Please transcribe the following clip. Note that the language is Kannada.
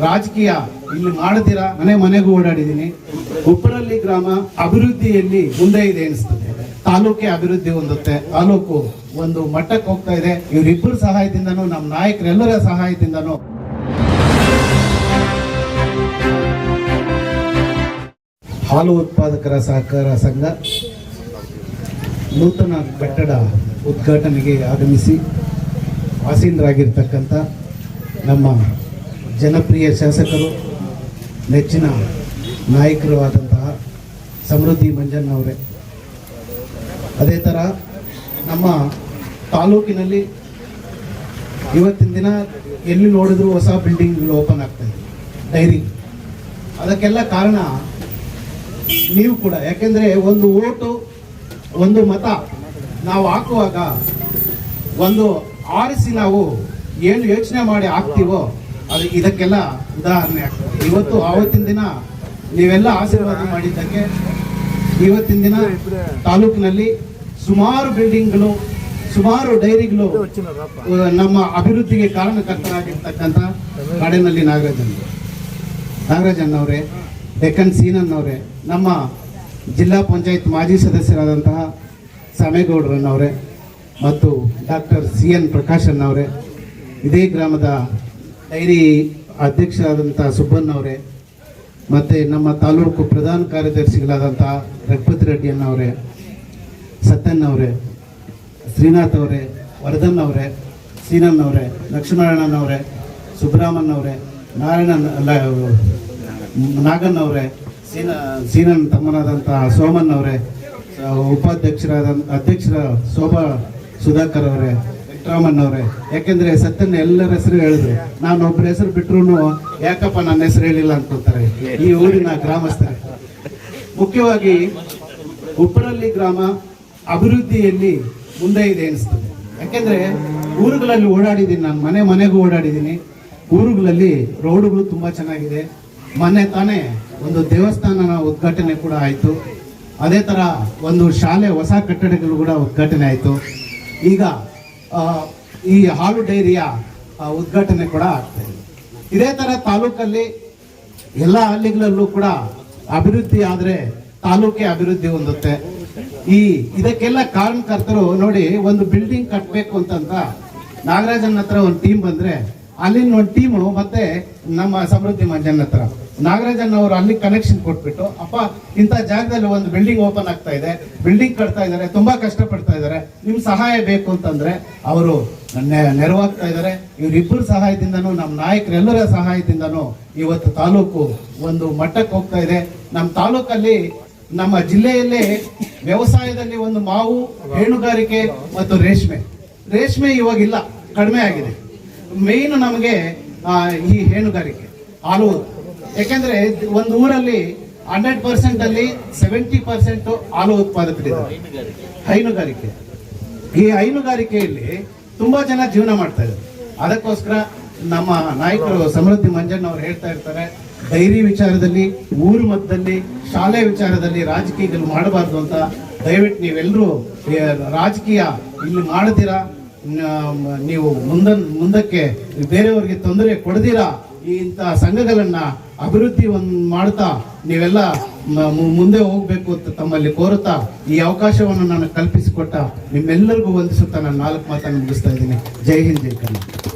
ರಾಜಕೀಯ ಇಲ್ಲಿ ಮಾಡದಿರಾ ಮನೆಗೂ ಓಡಾಡಿದ್ದೀನಿ. ಉಪ್ಪರಳ್ಳಿ ಗ್ರಾಮ ಅಭಿವೃದ್ಧಿಯಲ್ಲಿ ಮುಂದೆ ಇದೆ ಅನಿಸ್ತದೆ. ತಾಲೂಕೆ ಅಭಿವೃದ್ಧಿ ಹೊಂದುತ್ತೆ, ತಾಲೂಕು ಒಂದು ಮಟ್ಟಕ್ಕೆ ಹೋಗ್ತಾ ಇದೆ. ಇವರಿಬ್ಬರ ಸಹಾಯದಿಂದನೂ, ನಮ್ಮ ನಾಯಕರೆಲ್ಲರ ಸಹಾಯದಿಂದನೂ ಹಾಲು ಉತ್ಪಾದಕರ ಸಹಕಾರ ಸಂಘ ನೂತನ ಕಟ್ಟಡ ಉದ್ಘಾಟನೆಗೆ ಆಗಮಿಸಿ ಆಸೀನರಾಗಿರ್ತಕ್ಕಂಥ ನಮ್ಮ ಜನಪ್ರಿಯ ಶಾಸಕರು, ನೆಚ್ಚಿನ ನಾಯಕರು ಆದಂತಹ ಸಮೃದ್ಧಿ ಮಂಜಣ್ಣವರೇ, ಅದೇ ಥರ ನಮ್ಮ ತಾಲೂಕಿನಲ್ಲಿ ಇವತ್ತಿನ ದಿನ ಎಲ್ಲಿ ನೋಡಿದ್ರು ಹೊಸ ಬಿಲ್ಡಿಂಗ್ಗಳು ಓಪನ್ ಆಗ್ತಾ ಇದೆ, ಡೈರಿ. ಅದಕ್ಕೆಲ್ಲ ಕಾರಣ ನೀವು ಕೂಡ. ಯಾಕೆಂದರೆ ಒಂದು ಓಟು, ಒಂದು ಮತ ನಾವು ಹಾಕುವಾಗ ಒಂದು ಆರಿಸಿ ನಾವು ಏನು ಯೋಚನೆ ಮಾಡಿ ಹಾಕ್ತೀವೋ ಅದು ಇದಕ್ಕೆಲ್ಲ ಉದಾಹರಣೆ ಆಗ್ತದೆ. ಇವತ್ತು ಆವತ್ತಿನ ದಿನ ನೀವೆಲ್ಲ ಆಶೀರ್ವಾದ ಮಾಡಿದ್ದಕ್ಕೆ ಇವತ್ತಿನ ದಿನ ತಾಲೂಕಿನಲ್ಲಿ ಸುಮಾರು ಬಿಲ್ಡಿಂಗ್ಗಳು, ಸುಮಾರು ಡೈರಿಗಳು ನಮ್ಮ ಅಭಿವೃದ್ಧಿಗೆ ಕಾರಣಕರ್ತರಾಗಿರ್ತಕ್ಕಂಥ ಕಾಡಿನಲ್ಲಿ ನಾಗರಾಜಣ್ಣವರೇ, ಡೆಕ್ಕನ್ ಸೀನನ್ನವರೇ, ನಮ್ಮ ಜಿಲ್ಲಾ ಪಂಚಾಯತ್ ಮಾಜಿ ಸದಸ್ಯರಾದಂತಹ ಸಾಮೇಗೌಡರನ್ನವರೇ ಮತ್ತು ಡಾಕ್ಟರ್ CN ಪ್ರಕಾಶನ್ನವರೇ, ಇದೇ ಗ್ರಾಮದ ಡೈರಿ ಅಧ್ಯಕ್ಷರಾದಂಥ ಸುಬ್ಬಣ್ಣವರೇ, ಮತ್ತು ನಮ್ಮ ತಾಲೂಕು ಪ್ರಧಾನ ಕಾರ್ಯದರ್ಶಿಗಳಾದಂತಹ ರಘುಪತಿ ರೆಡ್ಡಿ ಅನ್ನವರೇ, ಸತ್ಯನ್ನವರೇ, ಶ್ರೀನಾಥ್ ಅವರೇ, ವರ್ಧನ್ ಅವರೇ, ಸೀನನ್ನವರೇ, ಲಕ್ಷ್ಮಣಣ್ಣನವರೇ, ಸುಬ್ರಹ್ಮಣ್ಯವರೇ, ನಾಗಣ್ಣವರೇ, ಸೀನನ್ ತಮ್ಮನಾದಂತಹ ಸೋಮಣ್ಣವರೇ, ಅಧ್ಯಕ್ಷರ ಶೋಭಾ ಸುಧಾಕರ್ ಅವರೇ, ವೆಂಕಟರಾಮಣ್ಣವರೇ. ಯಾಕೆಂದರೆ ಸತ್ಯನ ಎಲ್ಲರ ಹೆಸರು ಹೇಳಿದ್ರು, ನಾನು ಒಬ್ಬರ ಹೆಸರು ಬಿಟ್ಟರು ಯಾಕಪ್ಪ ನನ್ನ ಹೆಸರು ಹೇಳಿಲ್ಲ ಅಂತಾರೆ ಈ ಊರಿನ ಗ್ರಾಮಸ್ಥರೇ. ಮುಖ್ಯವಾಗಿ ಉಪ್ಪರಳ್ಳಿ ಗ್ರಾಮ ಅಭಿವೃದ್ಧಿಯಲ್ಲಿ ಮುಂದೆ ಇದೆ ಅನಿಸ್ತದೆ. ಯಾಕೆಂದರೆ ಊರುಗಳಲ್ಲಿ ಓಡಾಡಿದ್ದೀನಿ, ನಾನು ಮನೆಗೂ ಓಡಾಡಿದ್ದೀನಿ. ಊರುಗಳಲ್ಲಿ ರೋಡುಗಳು ತುಂಬ ಚೆನ್ನಾಗಿದೆ. ಮೊನ್ನೆ ತಾನೇ ಒಂದು ದೇವಸ್ಥಾನ ಉದ್ಘಾಟನೆ ಕೂಡ ಆಯಿತು. ಅದೇ ಥರ ಒಂದು ಶಾಲೆ, ಹೊಸ ಕಟ್ಟಡಗಳು ಕೂಡ ಉದ್ಘಾಟನೆ ಆಯಿತು. ಈಗ ಈ ಹಾಲು ಡೈರಿಯ ಉದ್ಘಾಟನೆ ಕೂಡ ಆಗ್ತಾಯಿದೆ. ಇದೇ ಥರ ತಾಲೂಕಲ್ಲಿ ಎಲ್ಲ ಹಳ್ಳಿಗಳಲ್ಲೂ ಕೂಡ ಅಭಿವೃದ್ಧಿ ಆದರೆ ತಾಲೂಕೆ ಅಭಿವೃದ್ಧಿ ಹೊಂದುತ್ತೆ. ಇದಕ್ಕೆಲ್ಲ ಕಾರಣಕರ್ತರು ನೋಡಿ, ಒಂದು ಬಿಲ್ಡಿಂಗ್ ಕಟ್ಟಬೇಕು ಅಂತಂತ ನಾಗರಾಜನ್ ಹತ್ರ ಒಂದು ಟೀಮ್ ಬಂದರೆ ಅಲ್ಲಿನ ಒಂದು ಟೀಮು ಮತ್ತೆ ನಮ್ಮ ಸಮೃದ್ಧಿ ಮಂಜನ್ ಹತ್ರ ನಾಗರಾಜನ್ ಅವರು ಅಲ್ಲಿ ಕನೆಕ್ಷನ್ ಕೊಟ್ಬಿಟ್ಟು, ಅಪ್ಪ ಇಂಥ ಜಾಗದಲ್ಲಿ ಒಂದು ಬಿಲ್ಡಿಂಗ್ ಓಪನ್ ಆಗ್ತಾ ಇದೆ, ಬಿಲ್ಡಿಂಗ್ ಕಟ್ತಾ ಇದ್ದಾರೆ, ತುಂಬಾ ಕಷ್ಟಪಡ್ತಾ ಇದ್ದಾರೆ, ನಿಮ್ ಸಹಾಯ ಬೇಕು ಅಂತಂದ್ರೆ ಅವರು ನೆರವಾಗ್ತಾ ಇದ್ದಾರೆ. ಇವರಿಬ್ಬರ ಸಹಾಯದಿಂದನೂ, ನಮ್ಮ ನಾಯಕರೆಲ್ಲರ ಸಹಾಯದಿಂದನೂ ಇವತ್ತು ತಾಲೂಕು ಒಂದು ಮಟ್ಟಕ್ಕೆ ಹೋಗ್ತಾ ಇದೆ. ನಮ್ಮ ತಾಲೂಕಲ್ಲಿ, ನಮ್ಮ ಜಿಲ್ಲೆಯಲ್ಲೇ ವ್ಯವಸಾಯದಲ್ಲಿ ಒಂದು ಮಾವು, ಹೈನುಗಾರಿಕೆ ಮತ್ತು ರೇಷ್ಮೆ ಇವಾಗಿಲ್ಲ, ಕಡಿಮೆ ಆಗಿದೆ. ಮೇನ್ ನಮಗೆ ಈ ಹೈನುಗಾರಿಕೆ, ಹಾಲು. ಯಾಕೆಂದ್ರೆ ಒಂದು ಊರಲ್ಲಿ 100% ಅಲ್ಲಿ 70% ಹಾಲು ಉತ್ಪಾದಕರಿದ್ದಾರೆ. ಹೈನುಗಾರಿಕೆ, ಈ ಹೈನುಗಾರಿಕೆಯಲ್ಲಿ ತುಂಬಾ ಜನ ಜೀವನ ಮಾಡ್ತಾ ಇದ್ದಾರೆ. ಅದಕ್ಕೋಸ್ಕರ ನಮ್ಮ ನಾಯಕರು ಸಮೃದ್ಧಿ ಮಂಜಣ್ಣವ್ರು ಹೇಳ್ತಾ ಇರ್ತಾರೆ, ಡೈರಿ ವಿಚಾರದಲ್ಲಿ, ಊರು ಮಟ್ಟದಲ್ಲಿ, ಶಾಲೆ ವಿಚಾರದಲ್ಲಿ ರಾಜಕೀಯಗಳು ಮಾಡಬಾರ್ದು ಅಂತ. ದಯವಿಟ್ಟು ನೀವೆಲ್ಲರೂ ರಾಜಕೀಯ ಇಲ್ಲಿ ಮಾಡದಿರಾ, ನೀವು ಮುಂದಕ್ಕೆ ಬೇರೆಯವರಿಗೆ ತೊಂದರೆ ಕೊಡದಿರಾ, ಇಂಥ ಸಂಘಗಳನ್ನ ಅಭಿವೃದ್ಧಿ ಮಾಡ್ತಾ ನೀವೆಲ್ಲ ಮುಂದೆ ಹೋಗ್ಬೇಕು ಅಂತ ತಮ್ಮಲ್ಲಿ ಕೋರುತ್ತಾ ಈ ಅವಕಾಶವನ್ನು ನಾನು ಕಲ್ಪಿಸಿಕೊಟ್ಟ ನಿಮ್ಮೆಲ್ಲರಿಗೂ ವಂದಿಸುತ್ತಾ ನಾನು 4 ಮಾತನ್ನು ಮುಗಿಸ್ತಾ ಇದ್ದೀನಿ. ಜೈ ಹಿಂದ್, ಜೈ ಕರ್ನಾಟಕ.